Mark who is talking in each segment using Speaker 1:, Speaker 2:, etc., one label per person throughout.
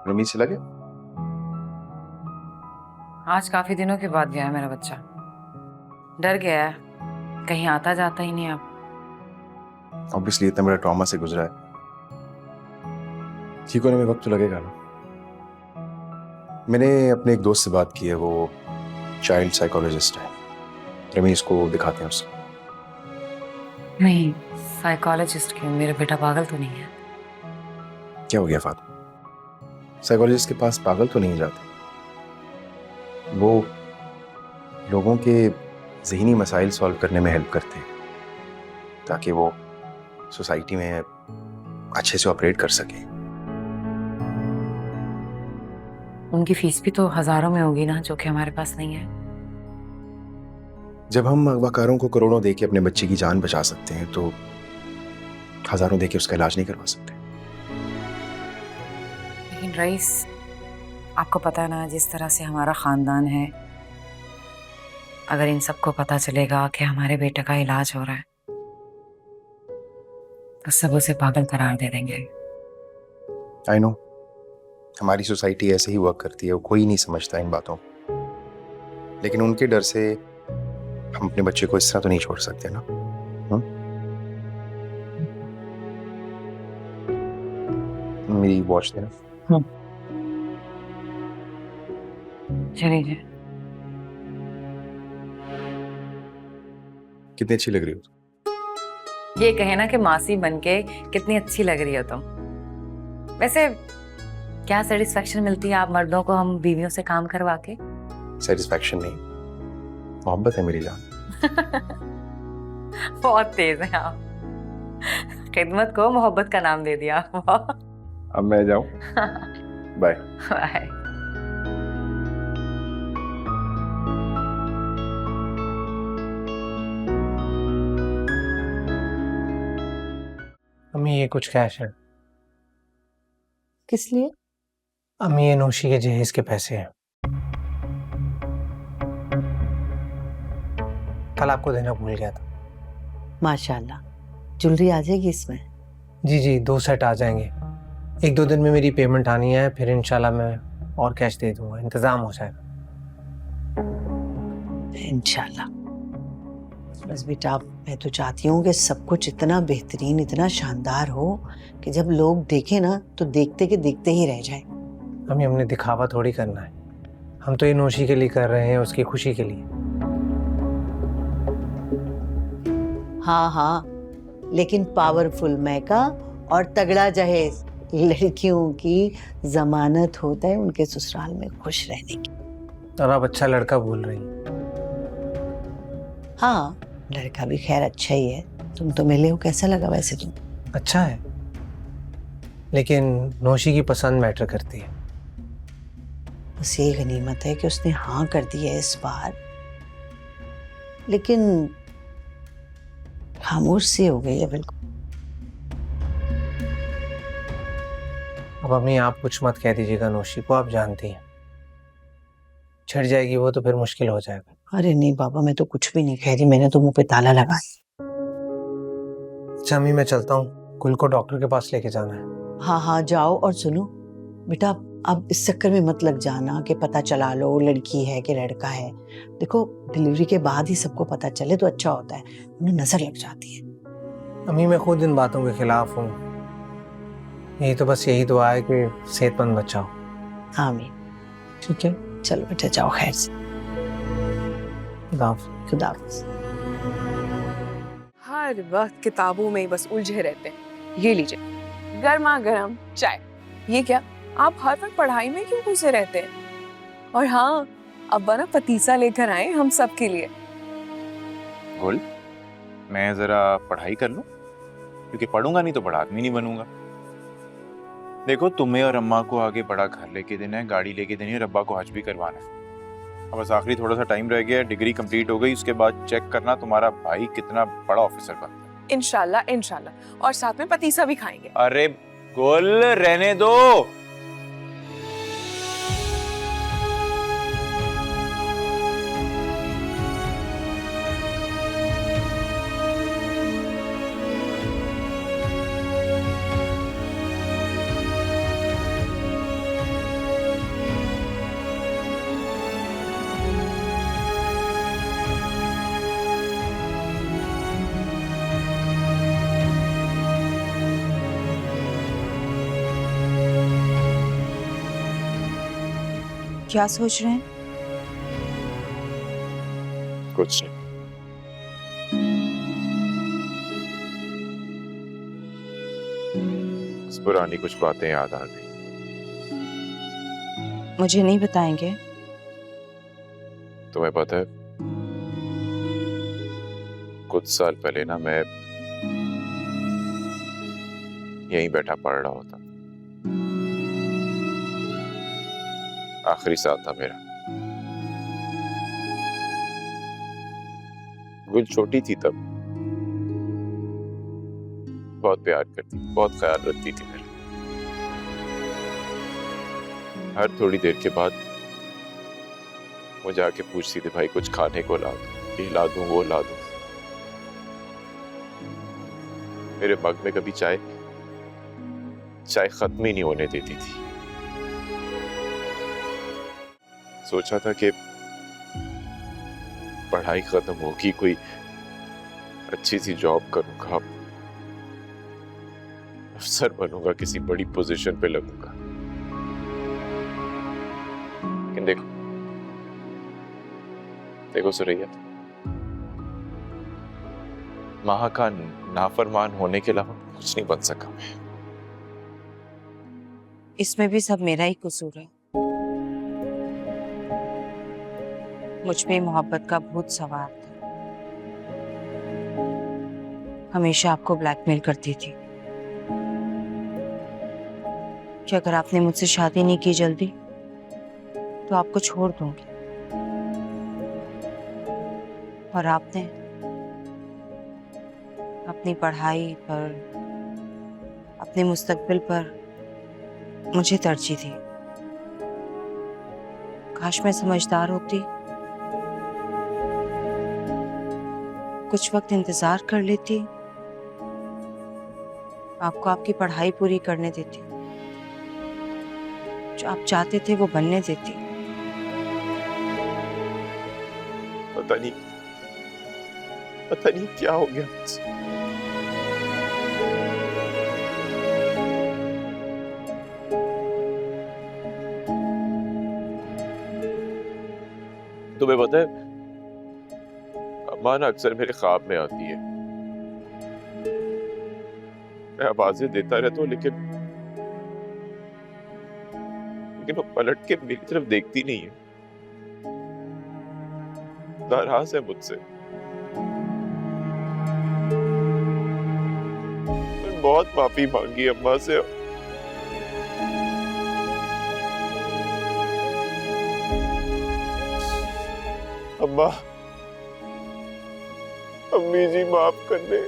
Speaker 1: रमीज चला गया?
Speaker 2: आज काफी दिनों के बाद गया है मेरा बच्चा। डर गया है, कहीं आता जाता ही नहीं अब।
Speaker 1: ऑब्वियसली इतना बड़ा ट्रॉमा से गुजरा है, ठीक होने में वक्त तो लगेगा ना। मैंने अपने एक दोस्त से बात की है, वो चाइल्ड साइकोलॉजिस्ट है। रमीज को दिखाते हैं उसको।
Speaker 2: नहीं, साइकोलॉजिस्ट क्यों? मेरा बेटा पागल तो नहीं है?
Speaker 1: क्या हो गया फातिमा? साइकोलॉजिस्ट के पास पागल तो नहीं जाते, वो लोगों के ज़हनी मसाइल सॉल्व करने में हेल्प करते हैं ताकि वो सोसाइटी में अच्छे से ऑपरेट कर सके।
Speaker 2: उनकी फीस भी तो हजारों में होगी ना, जो कि हमारे पास नहीं है।
Speaker 1: जब हम अगवाकारों को करोड़ों दे के अपने बच्चे की जान बचा सकते हैं तो हजारों दे के उसका इलाज नहीं करवा सकते।
Speaker 2: लेकिन रईस, आपको पता है ना जिस तरह से हमारा खानदान है, अगर इन सबको पता चलेगा कि हमारे बेटे का इलाज हो रहा है तो सब उसे पागल करार दे देंगे।
Speaker 1: आई नो, हमारी सोसाइटी ऐसे ही वर्क करती है, वो कोई नहीं समझता इन बातों को। लेकिन उनके डर से हम अपने बच्चे को इस तरह तो नहीं छोड़ सकते ना। मेरी वॉच देना।
Speaker 2: चलिए।
Speaker 1: कितनी अच्छी लग रही हो तुम।
Speaker 2: ये कहे ना कि मासी बनके कितनी अच्छी लग रही हो तुम। वैसे क्या सेटिस्फेक्शन मिलती है आप मर्दों को हम बीवियों से काम करवा के?
Speaker 1: सेटिस्फैक्शन नहीं, मोहब्बत है मेरी जान।
Speaker 2: बहुत तेज है आप। खिदमत को मोहब्बत का नाम दे दिया।
Speaker 1: अब मैं जाऊं? बाय।
Speaker 2: बाय।
Speaker 3: अम्मी ये कुछ कैश है।
Speaker 4: किस लिए?
Speaker 3: अम्मी ये नौशी के जहेज के पैसे हैं, कल आपको देना भूल गया था।
Speaker 4: माशाल्लाह, ज्वेलरी आ जाएगी इसमें?
Speaker 3: जी जी, 2 सेट आ जाएंगे। 1-2 दिन में मेरी पेमेंट आनी है, फिर इंशाल्लाह मैं और कैश दे दूंगा, इंतजाम हो जाएगा।
Speaker 4: इंशाल्लाह। बस बेटा, मैं तो चाहती हूँ कि सब कुछ इतना बेहतरीन, इतना शानदार हो कि जब लोग देखें ना तो देखते के देखते ही रह जाए।
Speaker 3: अम्मी हमने दिखावा थोड़ी करना है, हम तो ये नौशी के लिए कर रहे हैं, उसकी खुशी के लिए।
Speaker 4: हाँ हाँ, लेकिन पावरफुल मैका और तगड़ा जहेज लड़कियों की जमानत होता है उनके ससुराल में खुश रहने की।
Speaker 3: और आप अच्छा लड़का बोल रही हैं।
Speaker 4: हाँ, लड़का भी खैर अच्छा ही है। तुम तो मिले हो, कैसा लगा वैसे तुम?
Speaker 3: अच्छा है, लेकिन नौशी की पसंद मैटर करती है।
Speaker 4: बस ये गनीमत है कि उसने हाँ कर दी है इस बार, लेकिन खामोश सी हो गई है बिल्कुल।
Speaker 3: अब अम्मी आप कुछ मत कह दीजिएगा नौशी को, आप जानती हैं छिड़ जाएगी वो तो फिर मुश्किल हो जाएगा।
Speaker 4: अरे नहीं बाबा, मैं तो कुछ भी नहीं कह रही, मैंने तो मुंह पे ताला लगाया।
Speaker 3: अच्छा अम्मी मैं चलता हूँ, कुल को डॉक्टर के पास लेके जाना है।
Speaker 4: हाँ हाँ जाओ, और सुनो बेटा, अब इस चक्कर में मत लग जाना कि पता चला लो लड़की है कि लड़का है। देखो, डिलीवरी के बाद ही सबको पता चले तो अच्छा होता है, उन्हें नजर लग जाती है।
Speaker 3: अम्मी मैं खुद इन बातों के खिलाफ हूँ, यही तो बस यही दुआ है कि सेहतमंद बच्चा हो।
Speaker 4: आमीन।
Speaker 3: ठीक है,
Speaker 4: चलो बेटा जाओ खैर से।
Speaker 3: खुदा हाफ़िज़।
Speaker 4: खुदा हाफ़िज़।
Speaker 5: हर वक्त किताबों में ही बस उलझे रहते हैं। ये लीजिए गर्मा गर्म चाय। ये क्या, आप हर वक्त पढ़ाई में क्यों घुसे रहते हैं? और हाँ, अब्बा ना पतीसा लेकर आए हम सब के लिए।
Speaker 6: गुल, मैं जरा पढ़ाई कर लूं, क्योंकि पढ़ूंगा नहीं तो बड़ा आदमी नहीं बनूंगा। देखो, तुम्हें और अम्मा को आगे बड़ा घर लेके देना है, गाड़ी लेके देनी है, और अब्बा को हज भी करवाना है। अब बस आखिरी थोड़ा सा टाइम रह गया है, डिग्री कंप्लीट हो गई, उसके बाद चेक करना तुम्हारा भाई कितना बड़ा ऑफिसर बनता है।
Speaker 5: इंशाल्लाह इंशाल्लाह, और साथ में पतीसा भी खाएंगे।
Speaker 6: अरे गुल, रहने दो।
Speaker 5: क्या सोच रहे हैं?
Speaker 6: कुछ नहीं। बस पुरानी कुछ बातें याद आ गई।
Speaker 5: मुझे नहीं बताएंगे?
Speaker 6: तुम्हें पता है, कुछ साल पहले ना मैं यहीं बैठा पढ़ रहा होता। आखिरी साल था मेरा। गुल छोटी थी तब, बहुत प्यार करती, बहुत ख्याल रखती थी मेरा। हर थोड़ी देर के बाद वो जाके पूछती थी, भाई कुछ खाने को ला दो, ये ला दूं, वो ला दूं। मेरे मग में कभी चाय खत्म ही नहीं होने देती थी। सोचा था कि पढ़ाई खत्म होगी, कोई अच्छी सी जॉब करूंगा, अफसर बनूंगा, किसी बड़ी पोजीशन पे लगूंगा। लेकिन देखो सुरैया, माँ का नाफरमान होने के अलावा कुछ नहीं बन सका मैं।
Speaker 5: इसमें भी सब मेरा ही कसूर है। मुझ पे मोहब्बत का भूत सवार था। हमेशा आपको ब्लैकमेल करती थी कि अगर आपने मुझसे शादी नहीं की जल्दी तो आपको छोड़ दूंगी। और आपने अपनी पढ़ाई पर, अपने मुस्तकबिल पर मुझे तरजीह दी। काश मैं समझदार होती, कुछ वक्त इंतजार कर लेती, आपको आपकी पढ़ाई पूरी करने देती, जो आप चाहते थे वो बनने देती।
Speaker 6: पता नहीं क्या हो गया मुझसे। तुम्हें पता है, अम्मा ना अक्सर मेरे ख्वाब में आती है। मैं आवाजें देता रहता हूँ, लेकिन वो पलट के मेरी तरफ देखती नहीं है। नाराज है मुझसे। मैं बहुत माफी मांगी अम्मा से। अम्मा, अम्मी जी माफ कर दे।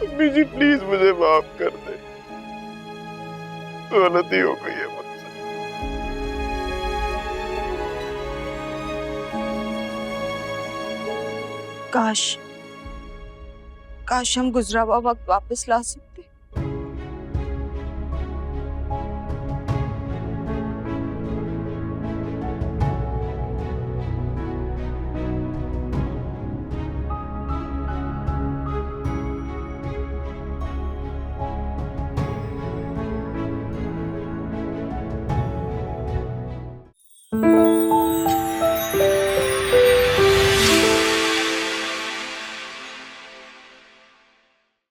Speaker 6: अम्मी जी प्लीज मुझे माफ कर दे। गलती हो गई है मुझसे।
Speaker 5: काश हम गुजरा हुआ वक्त वापस ला सकते।